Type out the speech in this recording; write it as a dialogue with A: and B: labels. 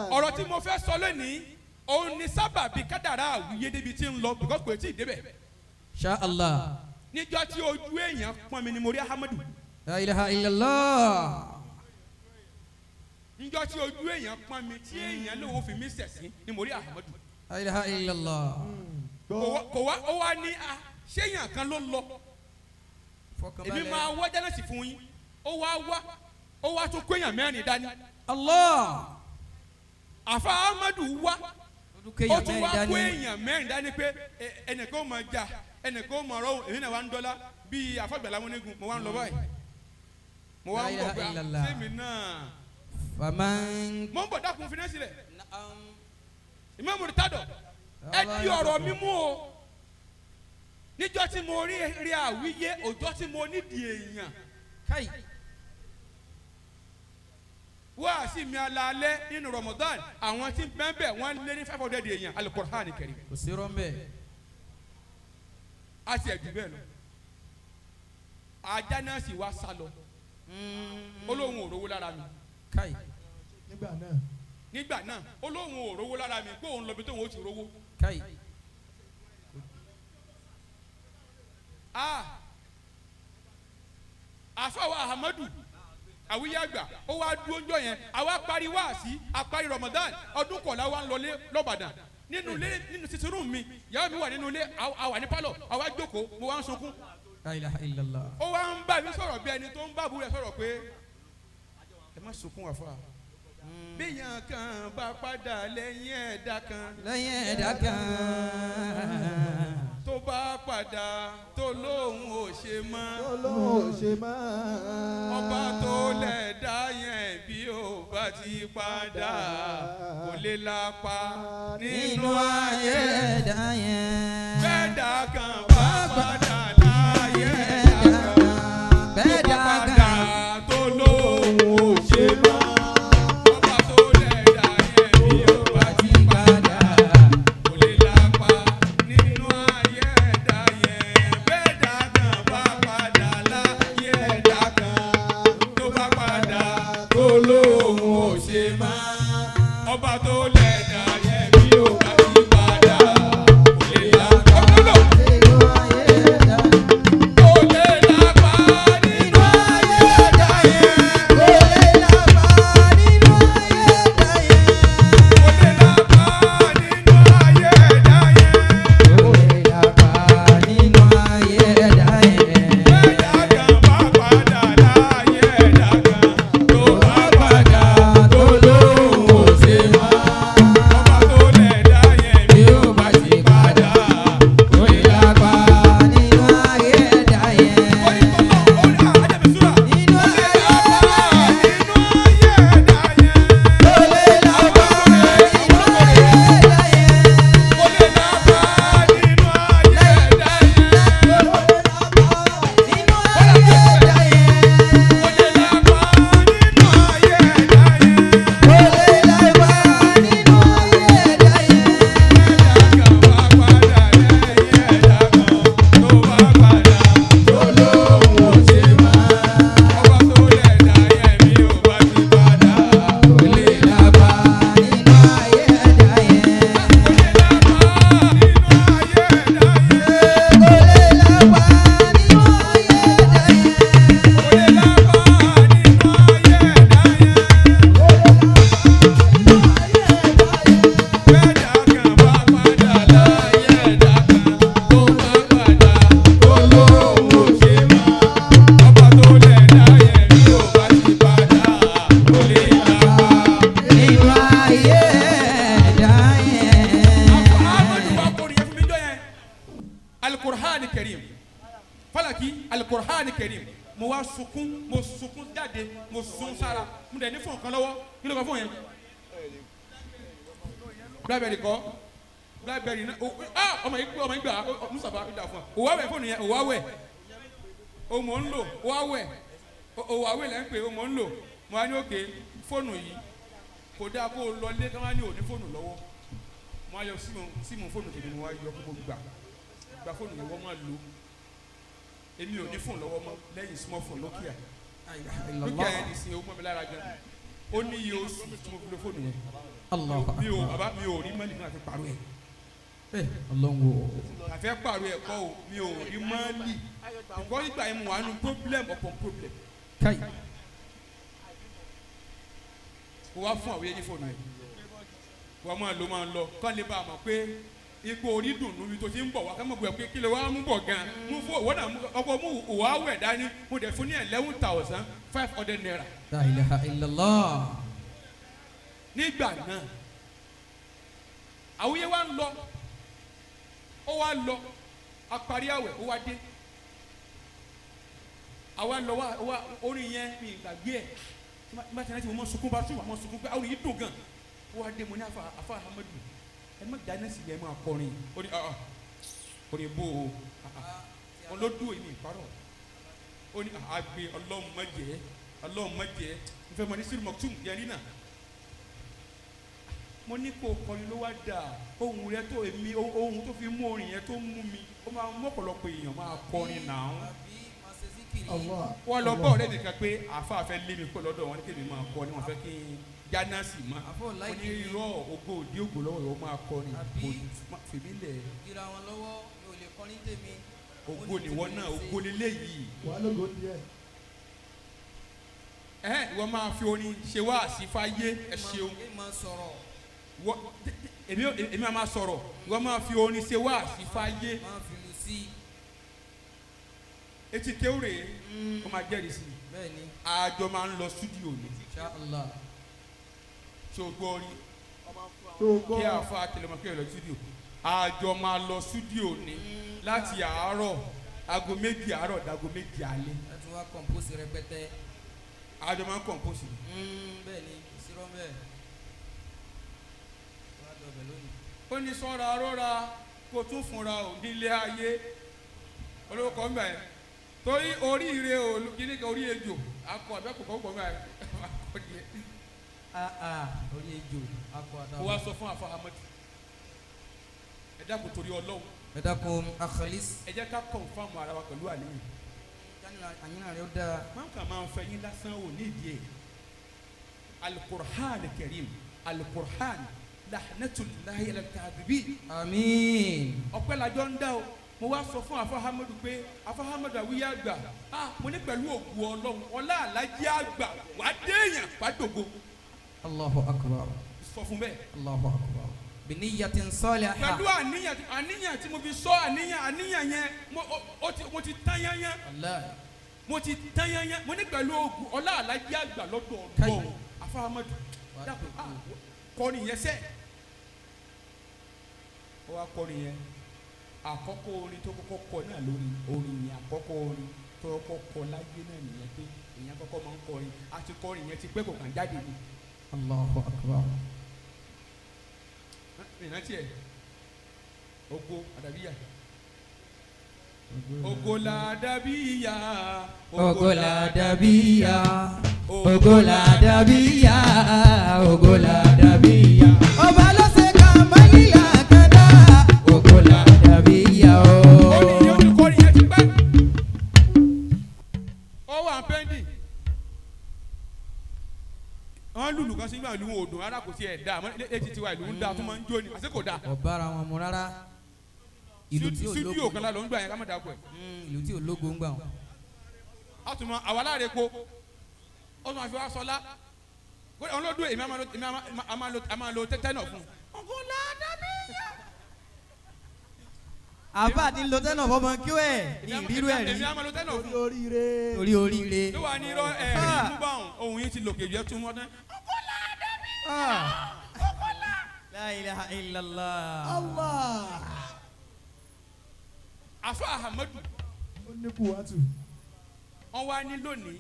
A: ọ̀rọ̀ tí mo fẹ́ sọ lónìí òun ni sábàbí kádàrá Àwíyé débi tí ń lọ because kò tí ì débẹ̀.
B: Insha Allah.
A: níjọ́ tí ojú èèyàn pọ́n mi ni mo rí Ahmadu.
B: La ilaha illallah.
A: níjọ́ tí ojú èèyàn pọ́n mi tí èèyàn lówó fi mí sẹ̀sìn ni mo rí Ahmadu.
B: La ilaha illallah.
A: kò wá ó wá ní a ṣé èèyàn kan ló lọ. èmi máa wá jẹ́nẹ́sì fún yín ó wá tún kó èèyàn mẹ́rin dání.
B: Allah.
A: àfa Ahmadu wá ó tún wá kó èèyàn mẹ́rin dání pé ẹnìkan ó máa jà ẹnìkan ó máa rọ èmi náà wá ń dọ́là bíi àfọ̀gbẹ̀lá wọn nígun mo wá ń lọ báyìí mo wá ń bọ̀ pé sẹ́mi náà mo ń bọ̀ dákun fínẹ́sì rẹ̀ Imam Murtado ẹ di ọ̀rọ̀ mi mú o níjọ́ tí mo rí Àwíyé ọjọ́ tí mo nídìí èèyàn káyì wá sí mi alalẹ́ nínú Ramadan àwọn tí bẹ́ẹ̀ wọ́n lé ní 500 èèyàn Al-Qur'an Karim.
B: kò sí rọ́mbẹ́.
A: a ti ẹ̀jú bẹ́ẹ̀ lọ ajá náà sì wá sá lọ olóhùn òrówó lára mi.
B: káyì.
A: nígbà náà olóhùn òrówó lára mi kó òun lọ bí tóun ó ti rówó.
B: káyì.
A: àfọwọ́ Ahmadu Awiye Agba ó wá dúró ńjọ́ yẹn àwa parí wáàsí àparí Ramadan ọdún kọ̀ọ̀la wa ń lọlé lọ́bàdàn nínú ilé nínú sísúrú mi ìyàwó mi wà nínú ilé àwa ní pálọ̀ àwa jókòó mo wá ń sunkún.
B: La ilaha illallah.
A: ó wá ń bá mi sọ̀rọ̀ bí ẹni tó ń bá àbúrò rẹ̀ sọ̀rọ̀ pé ẹ má sunkún wà fún wa. bíyàn kan bá padà lẹ́yìn ẹ̀dá kan.
B: lẹ́yìn ẹ̀dá kan.
A: tó bá padà tó lóhùn ò ṣe mọ́. ọba tó lẹ̀ dá yẹn bí ó bá ti padà kò lè lápá nínú ayé
B: ẹ̀dá yẹn.
A: bẹ́ẹ̀dá kan bá padà láyé ẹ̀dá kan.
B: bẹ́ẹ̀dá
A: padà tó lóhùn ò ṣe mọ́. ọba tó lẹ̀ dá yẹn bí ó bá ti padà kò lè lápá nínú ayé ẹ̀dá yẹn. bẹ́ẹ̀dá kan bá padà láyé ẹ̀dá kan. tó bá padà tó lóhùn ò ṣe mọ́. ọba tó lẹ̀ dá yẹn bí ó bá ti padà kò lè lápá. Al-Qur'an Karim mo wá sunkún jáde mo sun sára mo dẹ̀ ní fún ọ̀kan lọ́wọ́ kí ló kọ́ fún yẹn. blackberry kọ́ blackberry náà ọmọ yìí gbà Mustapha ìdá fún ọ òwò àwẹ̀ fóònù yẹn òwò àwẹ̀ òmò ń lò òwò àwẹ̀ òwò àwẹ̀ lẹ́ ń pè òmò ń lò mo wá ní òkè fóònù yìí kò dáa kó o lọ lé kí wọ́n á ní òní fóònù lọ́wọ́ mo á yọ símù fóònù tèmi mo wá yọ kó mo gba fóònù yẹn wọ́n máa lò èmi ò ní fóònù lọ́wọ́ mọ́ lẹ́yìn small phone Nokia Nokia yẹn ti sin owó mọ́ mi lára gan ó ní iye oṣù tí mo fi lo fóònù yẹn
B: Allahu akbar.
A: mi ò rí mọ́lì náà fi pàrọ̀ ẹ̀
B: Ọlọ́run o.
A: àfẹ́ pàrọ̀ ẹ̀ kọ́ o mi ò rí mọ́lì ìkọ́ ìgbà yẹn mo wà nù problem upon problem
B: Kai.
A: kó wá fún Àwíyé ní fóònù ẹ̀ wọ́n máa lọ kọ́ lè bá a mọ̀ pé ipò orí dùnú mi tó ti ń bọ̀ wá kámọ̀ bọ̀ pé kí lè wá mú bọ̀ gan mú fún òwò náà ọkọ̀ mú òwò awẹ̀ dání mo dẹ̀ fún ní 11,500 naira.
B: La ilaha illallah.
A: nígbà náà Àwíyé wa ń lọ ó wá lọ apari àwẹ̀ ó wá dé àwa lọ wá orin yẹn mi gbàgbé ẹ̀ má ti rántí mo mọ̀ sunkún bá tún àmọ́ sunkún pé àwọn yìí dùn gan ó wá dé mo ní afa Ahmadu ẹ má dáná sí ẹ má kọrin ó ní orin bó o olódùn èmi ìparọ́ ó ní àgbè Ọlọ́run má jẹ́ nfẹ́ mọ̀ ní sírù mọ̀tún yẹn rí náà mo ní kó kọrin ló wá dà ohun rẹ tó èmi ohun tó fi mú orin yẹn tó mú mi ó máa mú ọ̀pọ̀lọpọ̀ èèyàn máa kọrin náà wọ́n lọ bọ́ ọ̀rẹ́ nìkan pé àfáàfẹ́ lé mi kó lọ́dọ̀ wọn ní kí èmi máa kọrin wọn fẹ́ kí n jáná sí ma ó ní irọ́ ògo òdi ògo lọ́wọ́ yóò máa kọrin fèmí lẹ̀ ògo nìwọ náà ògo lélẹ́yìí ìwọ máa fi orin ṣe wá àsìfáyé ẹ ṣeun èmi máa sọ̀rọ̀ ìwọ máa fi orin ṣe wá àsìfáyé etí kéwúrè ó máa jẹ́rìí sí i àjọ máa ń lọ stúdíò ní tí o gbọ́ rí kí àfa tẹlẹmọ́kẹ́ lọ stúdíò àjọ máa lọ stúdíò ní láti àárọ̀ aago 2 àárọ̀ dago 2 alẹ́.
B: láti wá kọ̀mpósì rẹpẹtẹ.
A: àjọ máa ń kọ̀mpósì.
B: bẹ́ẹ̀ ni ìṣirò bẹ́ẹ̀.
A: ó ní sọ́ra rọ́ra kó tún fúnra ò nílé ayé olóko ń bẹ̀ torí oríire ò kíní kan orí ejò akọ àbẹ́kọ̀kọ̀ pọ̀ mẹ́
B: orí ejò akọ àdàbọ̀.
A: ó wá sọ fún àfa Ahmadu ẹ dákun torí Ọlọ́run.
B: ẹ dákun akhalis.
A: ẹ jẹ́ ká kọ̀nfàmù ara wa pẹ̀lú àníyàn.
B: àyìnlá rẹ ó dáa.
A: máa ń fẹ́ yín lásán ò nídìí ẹ̀ alukur'an karim alukur'an lahnatullahi ala kadhibi.
B: àmín.
A: ọpẹ́ lajọ ń dá o mo wá sọ fún àfa Ahmadu pé àfa Ahmadu Àwíyé Àgbà mo ní pẹ̀lú ògùn Ọlọ́run ọlá Àlájì Àgbà wàá déèyàn wàá dògo.
B: Allahu akbar.
A: sọ fún bẹ́ẹ̀.
B: Allahu akbar. biniyatin salihah.
A: pẹ̀lú àníyàn tí mo fi sọ àníyàn yẹn mo ti tán yányán. mo ti tán yányán mo ní pẹ̀lú ògùn ọlá Àlájì Àgbà lọ́dọ̀ Ọlọ́run àfa Ahmadu dàpọ̀ kọrin yẹn sẹ́ ó wá kọrin yẹn àkọ́kọ́ orin tó kọ́kọ́ kọ náà lórí orin yẹn àkọ́kọ́ orin tó kọ́kọ́ kọ láyé náà nìyẹn pé èèyàn kọ́kọ́ máa ń kọrin àti kọrin yẹn ti pẹ́ kò kàn jáde ni.
B: Allahu akbar.
A: ìrántí ẹ̀ ògo àdàbíyà ògo làdàbíyà
B: ògo làdàbíyà ògo làdàbíyà ògo làdàbíyà ọba ló ṣe ká mọ́nìlá kẹ́dá ògo làdàbíyà o.
A: ó ní olùkọ́ni yẹn ti pẹ́ ó wà pẹ́ndì wọ́n lùlù kan sí ìgbà ìlú wọn ò dùn rárá kò sí ẹ̀ dá àmọ́ létí tiwa ìlú ń dá tó máa ń jó ni àti kò dá.
B: ọba ara wọn mu rárá. ìlú tí ò lógo
A: sídìò kan lálọ́ ń gbà yẹn ká má dà pọ̀ ẹ̀.
B: ìlú tí ò lógo ń gbà wọn.
A: a tún mọ àwa láre po ó tún máa fi wá sọlá ọ̀n ló dún èmi a máa lo tẹ́tẹ́ náà fún un. ọ̀gùn làdàbíyà.
B: àbá àti ń lo tẹ́nà fọmọ kí ó ẹ̀ ní ìrírú ẹ̀ rí.
A: èmi a máa lo tẹ́nà fún un.
B: torí oríire.
A: tó wà ní irọ́ ẹ̀ ẹ̀ mú bá òun yìí ti lòkè jẹ́ tún wọ́n tán. ọ̀gùn làdàbíyà.
B: La ilaha illallah.
C: Allah.
A: Afa Ahmadu.
C: Ó ní Buhatu.
A: Wọ́n wá ní lónìí